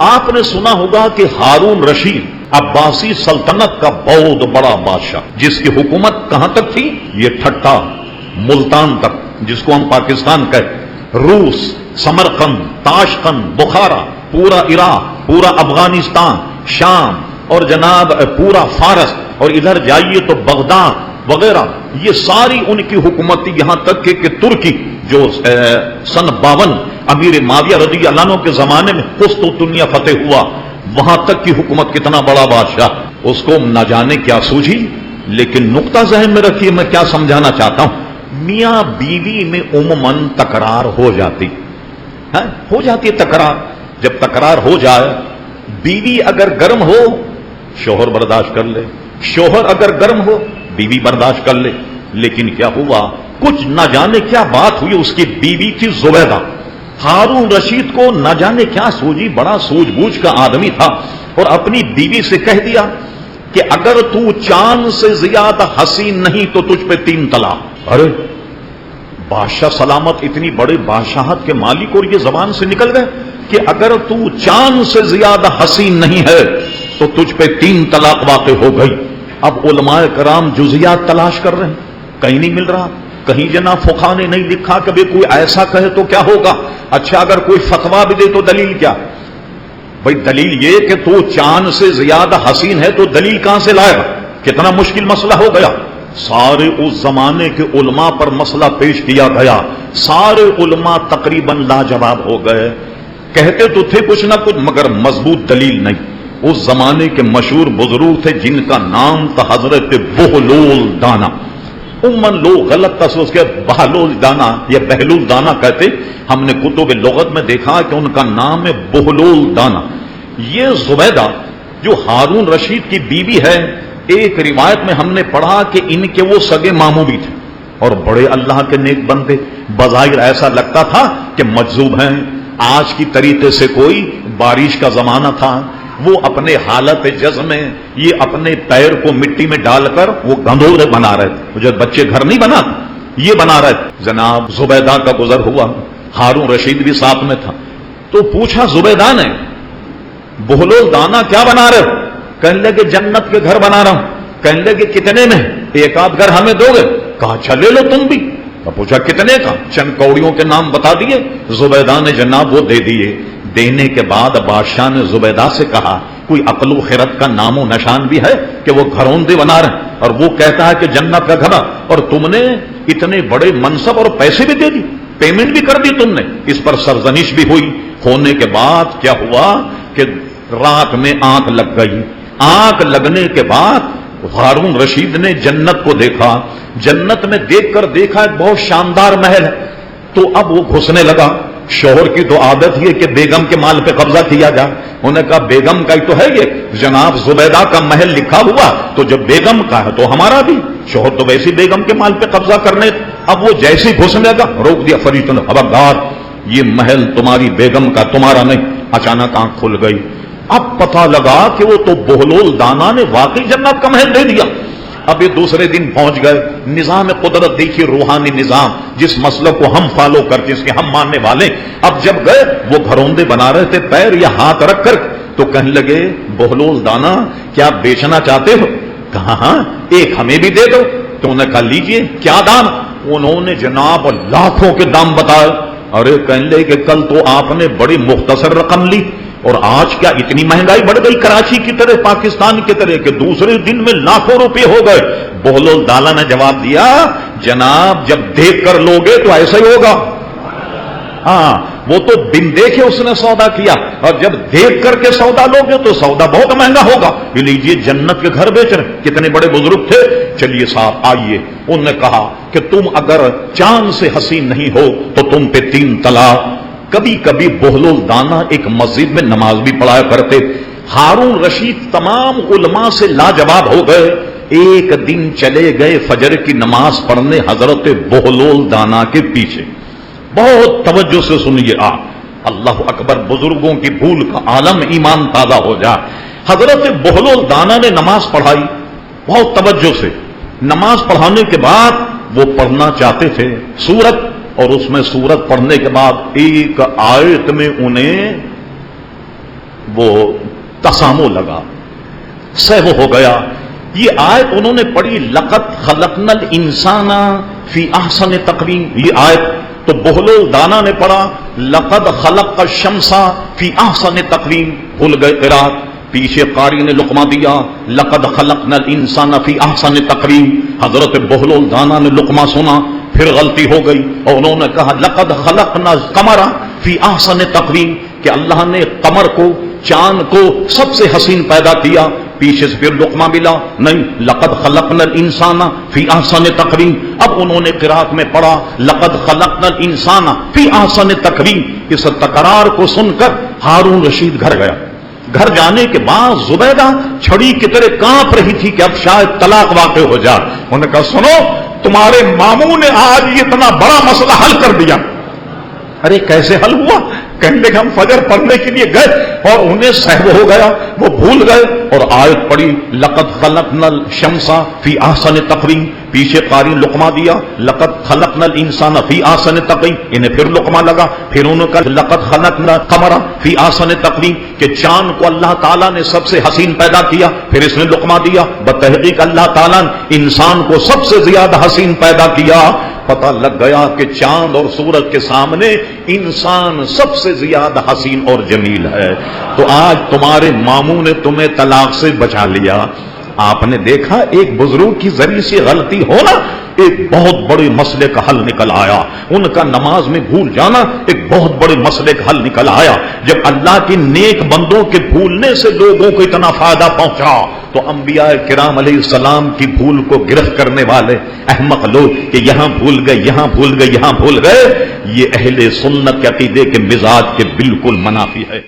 آپ نے سنا ہوگا کہ ہارون رشید عباسی سلطنت کا بہت بڑا بادشاہ، جس کی حکومت کہاں تک تھی؟ یہ ٹھٹا ملتان تک، جس کو ہم پاکستان کہتے، روس، سمرقند، تاشقند، بخارا، پورا عراق، پورا افغانستان، شام اور جناب پورا فارس، اور ادھر جائیے تو بغداد وغیرہ، یہ ساری ان کی حکومت تھی، یہاں تک کہ ترکی جو سن 52 امیر معاویہ رضی اللہ عنہ کے زمانے میں قسط الدنیا فتح ہوا، وہاں تک کی حکومت، کتنا بڑا بادشاہ، اس کو نہ جانے کیا سوجھی۔ لیکن نقطہ ذہن میں رکھیے، میں کیا سمجھانا چاہتا ہوں، میاں بیوی میں عموماً تکرار ہو جاتی ہے تکرار۔ جب تکرار ہو جائے، بیوی اگر گرم ہو شوہر برداشت کر لے، شوہر اگر گرم ہو بیوی برداشت کر لے۔ لیکن کیا ہوا، کچھ نہ جانے کیا بات ہوئی، اس کی بیوی تھی زبیدہ۔ ہارون رشید کو نہ جانے کیا سوجی، بڑا سوجھ بوجھ کا آدمی تھا، اور اپنی بیوی سے کہہ دیا کہ اگر تو چاند سے زیادہ حسین نہیں تو تجھ پہ 3 طلاق۔ ارے بادشاہ سلامت، اتنی بڑے بادشاہت کے مالک، اور یہ زبان سے نکل گئے کہ اگر تو چاند سے زیادہ حسین نہیں ہے تو تجھ پہ 3 طلاق واقع ہو گئی۔ اب علماء کرام جزیات تلاش کر رہے ہیں، کہیں نہیں مل رہا، کہیں جناب فقہا نے نہیں لکھا کہ بھئی کوئی ایسا کہے تو کیا ہوگا۔ اچھا اگر کوئی فتویٰ بھی دے تو دلیل کیا؟ بھئی دلیل یہ کہ تو چاند سے زیادہ حسین ہے تو دلیل کہاں سے لائے گا؟ کتنا مشکل مسئلہ ہو گیا۔ سارے اس زمانے کے علماء پر مسئلہ پیش کیا گیا، سارے علماء تقریباً لاجواب ہو گئے، کہتے تو تھے کچھ نہ کچھ مگر مضبوط دلیل نہیں۔ اس زمانے کے مشہور بزرگ تھے جن کا نام تھا حضرت بہلول دانا۔ عموماً لوگ غلط تصویر کے بہلول دانا یا بہلول دانا کہتے، ہم نے کتب لغت میں دیکھا کہ ان کا نام ہے بہلول دانا۔ یہ زبیدہ جو ہارون رشید کی بیوی ہے، ایک روایت میں ہم نے پڑھا کہ ان کے وہ سگے ماموں بھی تھے، اور بڑے اللہ کے نیک بندے، بظاہر ایسا لگتا تھا کہ مجذوب ہیں۔ آج کی طریقے سے کوئی بارش کا زمانہ تھا، وہ اپنے حالت جزم میں یہ اپنے پیر کو مٹی میں ڈال کر وہ گندھورے بنا رہے تھے، جو بچے گھر نہیں بنا یہ بنا رہے تھے۔ جناب زبیدہ کا گزر ہوا، ہارون رشید بھی ساتھ میں تھا، تو پوچھا زبیدہ نے، بہلول دانا کیا بنا رہے ہو؟ کہنے لگے جنت کے گھر بنا رہا ہوں۔ کہنے لگے کتنے میں؟ 1 آدھ گھر ہمیں دو گے؟ کہا چلے لو تم بھی۔ پوچھا کتنے کا؟ چند کوڑیوں کے نام بتا دیے، زبیدہ نے جناب وہ دے دیے۔ دینے کے بعد بادشاہ نے زبیدہ سے کہا کوئی عقل و خرد کا نام و نشان بھی ہے کہ وہ گھروندے بنا رہے ہیں، اور وہ کہتا ہے کہ جنت کا گھر، اور تم نے اتنے بڑے منصب اور پیسے بھی دے دی، پیمنٹ بھی کر دی تم نے۔ اس پر سرزنش بھی ہوئی۔ ہونے کے بعد کیا ہوا کہ رات میں آنکھ لگ گئی۔ آنکھ لگنے کے بعد ہارون رشید نے جنت کو دیکھا، جنت میں دیکھ کر دیکھا ایک بہت شاندار محل ہے، تو اب وہ گھسنے لگا۔ شوہر کی تو عادت یہ کہ بیگم کے مال پہ قبضہ کیا جائے، انہوں نے کہا بیگم کا ہی تو ہے یہ، جناب زبیدہ کا محل لکھا ہوا، تو جب بیگم کا ہے تو ہمارا بھی۔ شوہر تو ویسی بیگم کے مال پہ قبضہ کرنے، اب وہ جیسے ہی گھسنے لگا روک دیا فرشتوں نے، خبردار یہ محل تمہاری بیگم کا، تمہارا نہیں۔ اچانک آنکھ کھل گئی، اب پتہ لگا کہ وہ تو بہلول دانا نے واقعی جنت کا محل دے دیا۔ اب یہ دوسرے دن پہنچ گئے۔ نظام قدرت دیکھیے، روحانی نظام، جس مسلک کو ہم فالو کرتے، جس کے ہم ماننے والے۔ اب جب گئے وہ گھروندے بنا رہے تھے، پیر یا ہاتھ رکھ کر، تو کہنے لگے بہلول دانا کیا بیچنا چاہتے ہو؟ کہا ہاں، ایک ہمیں بھی دے دو۔ تو انہوں نے کہا لیجئے، کیا دام؟ انہوں نے جناب لاکھوں کے دام بتائے۔ ارے کہنے لگے کہ کل تو آپ نے بڑی مختصر رقم لی، اور آج کیا اتنی مہنگائی بڑھ گئی کراچی کی طرح، پاکستان کی طرح، کہ دوسرے دن میں لاکھوں روپے ہو گئے۔ بہلول دانا نے جواب دیا جناب جب دیکھ کر لوگے تو ایسا ہی ہوگا۔ ہاں وہ تو بن دیکھے اس نے سودا کیا، اور جب دیکھ کر کے سودا لوگے تو سودا بہت مہنگا ہوگا۔ یہ لیجیے جنت کے گھر بیچ رہے، کتنے بڑے بزرگ تھے۔ چلیے صاحب آئیے، انہوں نے کہا کہ تم اگر چاند سے حسین نہیں ہو تو تم پہ 3 طلاق۔ کبھی کبھی بہلول دانا ایک مسجد میں نماز بھی پڑھایا کرتے۔ ہارون رشید تمام علماء سے لاجواب ہو گئے۔ ایک دن چلے گئے فجر کی نماز پڑھنے حضرت بہلول دانا کے پیچھے۔ بہت توجہ سے سنیے آپ، اللہ اکبر، بزرگوں کی بھول کا عالم، ایمان تازہ ہو جائے۔ حضرت بہلول دانا نے نماز پڑھائی بہت توجہ سے۔ نماز پڑھانے کے بعد وہ پڑھنا چاہتے تھے سورت، اور اس میں سورت پڑھنے کے بعد ایک آیت میں انہیں وہ تسامو لگا، سہو ہو گیا. یہ آیت انہوں نے پڑھی لقد خلقنا الانسان فی احسن تقویم. یہ آیت تو بہلول دانا نے پڑھا لقد خلق الشمس فی احسن تقویم، بھول گئے قرات. پیچھے قاری نے لقمہ دیا لقد خلقنا الانسان فی احسن تقویم. حضرت بہلول دانا نے لقمہ سنا، پھر غلطی ہو گئی اور انہوں نے کہا لقد خلقنا القمر فی احسن تقویم، کہ اللہ نے قمر کو، چاند کو سب سے حسین پیدا کیا. پیچھے سے پھر لقمہ ملا، نہیں لقد خلقنا الانسان فی احسن تقویم. اب انہوں نے قرات میں پڑھا لقد خلقنا الانسان فی احسن تقویم. اس تکرار کو سن کر ہارون رشید گھر گیا. گھر جانے کے بعد زبیدہ چھڑی کی طرح کانپ رہی تھی کہ اب شاید طلاق واقع ہو جائے. انہوں نے کہا سنو، تمہارے ماموں نے آج یہ اتنا بڑا مسئلہ حل کر دیا. ارے کیسے حل ہوا؟ کہنے لگے ہم فجر پڑھنے کے لیے گئے اور انہیں سہو ہو گیا، وہ بھول گئے اور آیت پڑھی لقد خلقنا الشمس فی احسن تقویم. پیچھے قاری لقمہ دیا لقد خلقنا الانسان فی احسن تقویم. انہیں پھر لقمہ لگا، پھر انہوں نے کہا لقد خلقنا القمر فی احسن تقویم، کہ چاند کو اللہ تعالیٰ نے سب سے حسین پیدا کیا. پھر اس نے لقمہ دیا بتحقیق اللہ تعالیٰ نے انسان کو سب سے زیادہ حسین پیدا کیا. پتہ لگ گیا کہ چاند اور سورج کے سامنے انسان سب سے زیادہ حسین اور جمیل ہے. تو آج تمہارے ماموں نے تمہیں طلاق سے بچا لیا. آپ نے دیکھا ایک بزرگ کی ذریعے سے غلطی ہونا ایک بہت بڑے مسئلے کا حل نکل آیا. ان کا نماز میں بھول جانا ایک بہت بڑے مسئلے کا حل نکل آیا. جب اللہ کے نیک بندوں کے بھولنے سے لوگوں کو اتنا فائدہ پہنچا تو انبیاء کرام علیہ السلام کی بھول کو گرفت کرنے والے احمق لوگ کہ یہاں بھول گئے، یہاں بھول گئے، یہاں بھول گئے، یہ اہل سنت کے عقیدے کے مزاج کے بالکل منافی ہے.